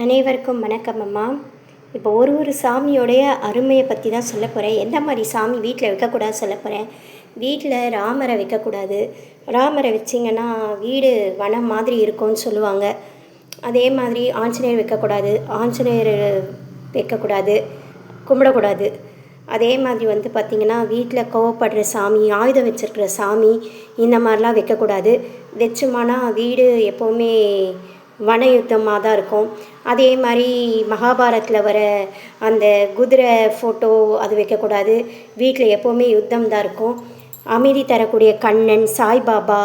அனைவருக்கும் வணக்கம் அம்மா. இப்போ ஒரு சாமியோடைய அருமையை பற்றி தான் சொல்ல போகிறேன். எந்த மாதிரி சாமி வீட்டில் வைக்கக்கூடாது சொல்ல போகிறேன். வீட்டில் ராமரை வைக்கக்கூடாது. ராமரை வச்சிங்கன்னா வீடு வனம் மாதிரி இருக்கும்னு சொல்லுவாங்க. அதே மாதிரி ஆஞ்சநேயர் வைக்கக்கூடாது. ஆஞ்சநேயர் வைக்கக்கூடாது, கும்பிடக்கூடாது. அதே மாதிரி பார்த்திங்கன்னா வீட்டில் கோவப்படுற சாமி, ஆயுதம் வச்சுருக்கிற சாமி, இந்த மாதிரிலாம் வைக்கக்கூடாது. வச்சோம்னா வீடு எப்போவுமே வன யுத்தமாக தான் இருக்கும். அதே மாதிரி மகாபாரத்தில் வர அந்த குதிரை ஃபோட்டோ அது வைக்கக்கூடாது. வீட்டில் எப்போவுமே யுத்தம் தான் இருக்கும். அமைதி தரக்கூடிய கண்ணன், சாய்பாபா,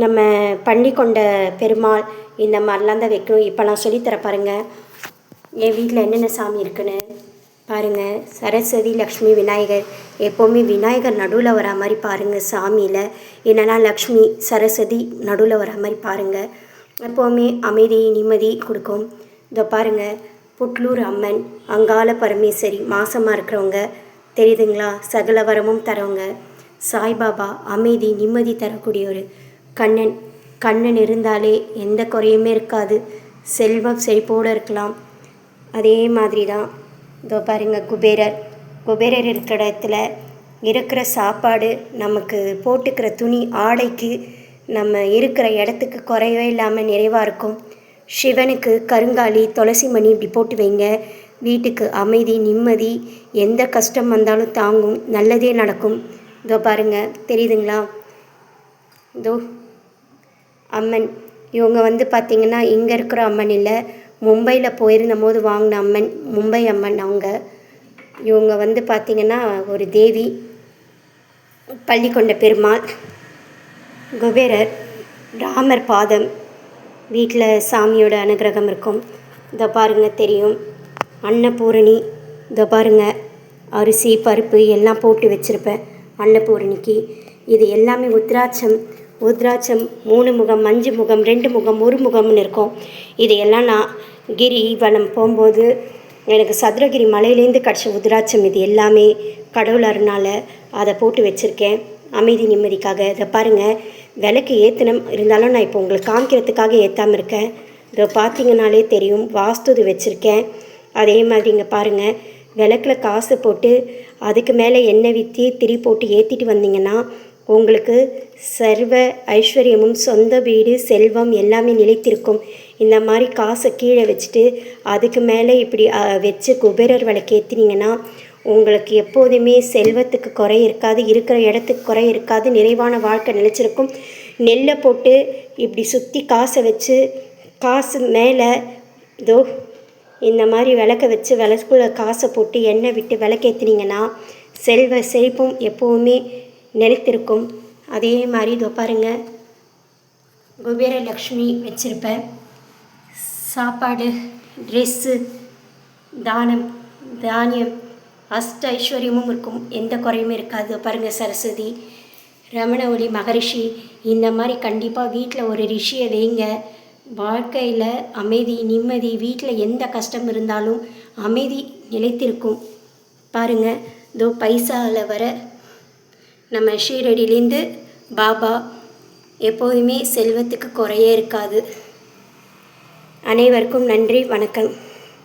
நம்ம பள்ளிக்கொண்ட பெருமாள், இந்த மாதிரிலாம் தான் வைக்கணும். இப்போ நான் சொல்லித்தர பாருங்கள். என் வீட்டில் என்னென்ன சாமி இருக்குன்னு பாருங்கள். சரஸ்வதி, லக்ஷ்மி, விநாயகர். எப்போவுமே விநாயகர் நடுவில் வரா மாதிரி பாருங்கள் சாமியில். என்னென்னா லக்ஷ்மி, சரஸ்வதி நடுவில் வரா மாதிரி பாருங்கள். எப்போவுமே அமைதி, நிம்மதி கொடுக்கும். இதோ பாருங்கள், புட்லூர் அம்மன், அங்காள பரமேஸ்வரி, மாசமாக இருக்கிறவங்க தெரியுதுங்களா, சகல வரமும் தரவங்க. சாய்பாபா, அமைதி, நிம்மதி தரக்கூடிய ஒரு கண்ணன். கண்ணன் இருந்தாலே எந்த குறையுமே இருக்காது. செல்வம் செழிப்போடு இருக்கலாம். அதே மாதிரி தான் இதோ பாருங்கள், குபேரர். குபேரர் இருக்கிற இடத்துல இருக்கிற சாப்பாடு, நமக்கு போட்டுக்கிற துணி, ஆடைக்கு, நம்ம இருக்கிற இடத்துக்கு குறையவே இல்லாமல் நிறைவாக இருக்கும். சிவனுக்கு கருங்காலி, துளசி மணி இப்படி போட்டு வைங்க. வீட்டுக்கு அமைதி, நிம்மதி, எந்த கஷ்டம் வந்தாலும் தாங்கும், நல்லதே நடக்கும். இதோ பாருங்கள், தெரியுதுங்களா, இதோ அம்மன். இவங்க பார்த்திங்கன்னா இங்கே இருக்கிற அம்மன் இல்லை, மும்பையில் போயிருந்த போது வாங்கின அம்மன், மும்பை அம்மன் அவங்க. இவங்க பார்த்திங்கன்னா ஒரு தேவி, பள்ளிக்கொண்ட பெருமாள், குபேரர், ராமர் பாதம். வீட்டில் சாமியோட அனுகிரகம் இருக்கும். இதை பாருங்கள், தெரியும். அன்னபூரணி. இதை பாருங்கள், அரிசி பருப்பு எல்லாம் போட்டு வச்சுருப்பேன் அன்னபூரணிக்கு. இது எல்லாமே உத்ராட்சம். 3 முகம், 5 முகம், 2 முகம், 1 முகம்னு இருக்கும். இது எல்லாம் நான் கிரி வனம் போகும்போது எனக்கு சதுரகிரி மலையிலேருந்து கிடச்ச உத்ராட்சம். இது எல்லாமே கடவுள் அருளால் அதை போட்டு வச்சுருக்கேன், அமைதி நிம்மதிக்காக. இதை பாருங்கள், விளக்கு ஏற்றணும் இருந்தாலும் நான் இப்போ உங்களுக்கு காமிக்கிறதுக்காக ஏற்றாமல் இருக்கேன். இதை பார்த்திங்கனாலே தெரியும், வாஸ்து வச்சுருக்கேன். அதே மாதிரி இங்கே பாருங்கள், விளக்கில் காசு போட்டு அதுக்கு மேலே எண்ணெய் விற்றி திரி போட்டு ஏற்றிட்டு வந்தீங்கன்னா உங்களுக்கு சர்வ ஐஸ்வர்யமும், சொந்த வீடு, செல்வம் எல்லாமே நிலைத்திருக்கும். இந்த மாதிரி காசை கீழே வச்சுட்டு அதுக்கு மேலே இப்படி வச்சு குபேரர் விளக்கு ஏற்றினீங்கன்னா உங்களுக்கு எப்போதுமே செல்வத்துக்கு குறை இருக்காது, இருக்கிற இடத்துக்கு குறை இருக்காது, நிறைவான வாழ்க்கை நிலைச்சிருக்கும். நெல்லை போட்டு இப்படி சுற்றி காசை வச்சு, காசு மேலே இதோ இந்த மாதிரி விளக்க வச்சு விளக்குள்ள காசை போட்டு எண்ணெய் விட்டு விளக்கேற்றினீங்கன்னா செல்வ செழிப்பும் எப்போவுமே நிலைத்திருக்கும். அதே மாதிரி இதோ பாருங்கள், குபேர லக்ஷ்மி வச்சுருப்பேன். சாப்பாடு, ட்ரெஸ்ஸு, தானம், தானியம், அஷ்ட ஐஸ்வர்யமும் இருக்கும், எந்த குறையுமே இருக்காது. பாருங்கள், சரஸ்வதி, ரமண ஒளி மகரிஷி. இந்த மாதிரி கண்டிப்பாக வீட்டில் ஒரு ரிஷியை வைங்க. வாழ்க்கையில் அமைதி, நிம்மதி, வீட்டில் எந்த கஷ்டம் இருந்தாலும் அமைதி நிலைத்திருக்கும். பாருங்கள், இதோ பைசாவில் வர நம்ம ஷீரடியிலேருந்து பாபா, எப்போதுமே செல்வத்துக்கு குறையே இருக்காது. அனைவருக்கும் நன்றி, வணக்கம்.